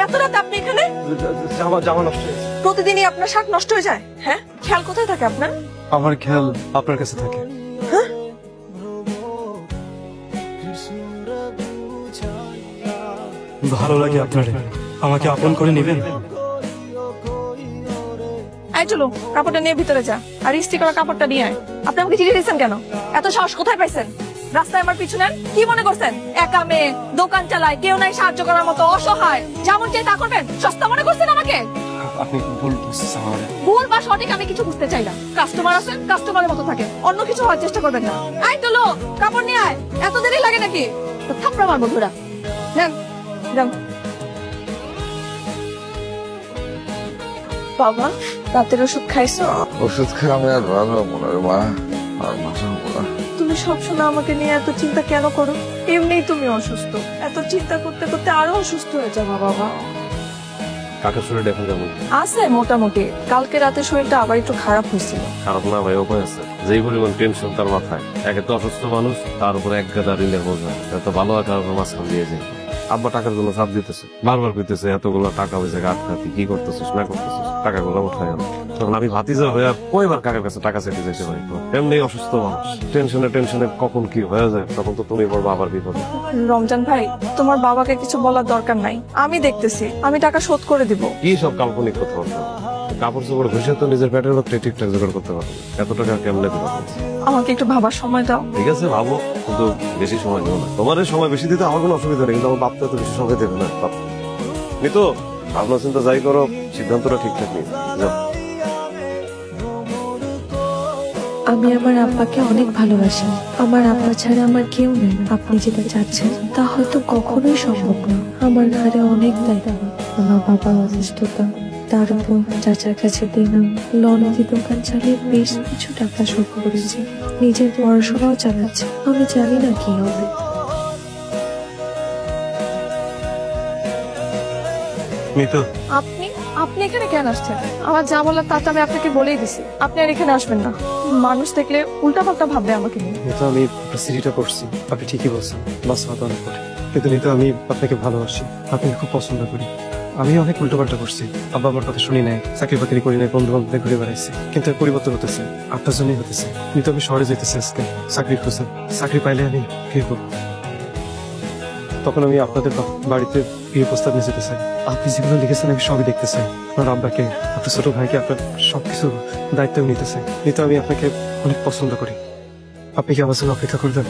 এত রাতে আপনি এখানে? জামা নষ্ট হয়েছে। প্রতিদিনই আপনার শার্ট নষ্ট হয়ে যায়? হ্যাঁ, খেয়াল কোথায় থাকে আপনার? আমার খেয়াল আপনার কাছে থাকে। হ্যাঁ, ভালো লাগে আপনারে, আমাকে আপন করে নেবেন? আয় চলো, কাপড়টা নিয়ে ভিতরে যা, আর ইস্ত্রি করা কাপড়টা নিয়ে আয়। আপনি আমাকে চিঠি দিচ্ছেন কেন? এত সাহস কোথায় পাইছেন? রাস্তায় আমার পিছু নেন? কি মনে করছেন একা মেয়ে, দোকান চালায়, কেউ নাই সাহায্য করার মতো, অসহায়, যেমন চাই তা করবেন? সস্তা মনে করছেন আমাকে? আপনি ভুল বুঝছেন আমারে। ভুল বা সঠিক আমি কিছু বুঝতে চাই না। কাস্টমার আছেন, কাস্টমারের মতো থাকে, অন্য কিছু হওয়ার চেষ্টা করবেন না। আয় চলো, কাপড় নিয়ে আয়। এত দেরি লাগে নাকি? তো থাপড়া মারবো ধরা। নেন যান। বাবা, রাতের ওষুধ খাইছো? ওষুধ খেয়ে আমি আর ভালো মনে হয় মা, আর মাথা ঘোরা। তুমি সবসময় আমাকে নিয়ে এত চিন্তা কেন করো? এমনিই তুমি অসুস্থ, এত চিন্তা করতে করতে আরো অসুস্থ হয়ে যাবা বাবা। কাকার শরীরটা এখন কেমন? আছে মোটামুটি। কালকে রাতে শরীরটা আবার একটু খারাপ হয়েছিল। খারাপ না ভাই, উপায় আছে। যেই পরিমাণ টেনশন তার মাথায়, একে তো অসুস্থ মানুষ, তার উপরে এক গাদা ঋণের বোঝা, এত ভালো আকার মাঝখান দিয়ে যায়। আব্বা টাকার জন্য চাপ দিতেছে, বারবার কইতেছে এতগুলো টাকা হয়েছে আটকাতি, কি করতেছিস না করতেছিস, টাকাগুলো উঠায় আনো। তখন আমি ভাতিজা হয়ে কয়বার কাকার কাছে টাকা চাইতে যাইতে পারি? এমনি অসুস্থ মানুষ, টেনশনে টেনশনে কখন কি হয়ে যায়, তখন তো তুমি পড়বো আবার বিপদে। রমজান ভাই, তোমার বাবাকে কিছু বলার দরকার নাই, আমি দেখতেছি, আমি টাকা শোধ করে দিব। কি সব কাল্পনিক কথা বলতে? কাপড় চোপড় ঘষে তো নিজের পেটের লোক ঠিকঠাক জোগাড় করতে পারবে, এত টাকা কেমনে দিতে পারবে? আমাকে একটু ভাবার সময় দাও। ঠিক আছে ভাবো, কিন্তু বেশি সময় নেব না। তোমার এই সময় বেশি দিতে আমার কোনো অসুবিধা নেই, কিন্তু আমার বাপটা তো বেশি সময় দেবে না। নিতো ভাবনা চিন্তা যাই করো, সিদ্ধান্তটা ঠিকঠাক নিই। যাও। আমি আমার আব্বাকে অনেক ভালোবাসি। আমার আব্বা ছাড়া আমার কেউ নেই। আপনি যেটা চাচ্ছেন তা হয়তো কখনোই সম্ভব না। আমার ঘরে অনেক দায়িত্ব, আমার বাবার অসুস্থতা, তার উপর চাচার কাছে দিলাম লন্ড্রি দোকান চালিয়ে বেশ কিছু টাকা শোধ করেছি। নিজের পড়াশোনাও চালাচ্ছে। আমি জানি না কি হবে। মিতু, আপনি আপনি এখানে কেন আসছেন? আমার যা বলার তা তো আমি আপনাকে বলেই দিছি। আপনি আর এখানে আসবেন না। মানুষ দেখলে উল্টাপাল্টা ভাববে আমাকে নিয়ে। মিতু আমি সিডিটা পড়ছি, আপনি ঠিকই বলছেন, বাস হয়তো অনেক করে, কিন্তু মিতু আমি আপনাকে ভালোবাসি, আপনাকে খুব পছন্দ করি। আমি অনেক উল্টোপাল্টা করছি, আব্বা আমার কথা শুনি নাই, চাকরি বাকরি করি নাই, বন্ধু বান্ধব ঘুরে বেড়াইছি, কিন্তু পরিবর্তন হতেছে, আপনার জন্যই হতেছে। মিতু আমি শহরে যেতেছি আজকে, চাকরি খুঁজে, চাকরি পাইলে আমি ফিরবো। তখন আমি আপনাদের বাড়িতে বিয়ে প্রস্তাব নিয়ে যেতে চাই। আপনি যেগুলো লিখেছেন আমি সবই দেখতে চাই। আপনার আব্বাকে, আপনার ছোট ভাইকে, আপনার সবকিছু দায়িত্ব নিতে চাই। কিন্তু আমি আপনাকে অনেক পছন্দ করি। আপনি কি আমার জন্য অপেক্ষা করবেন?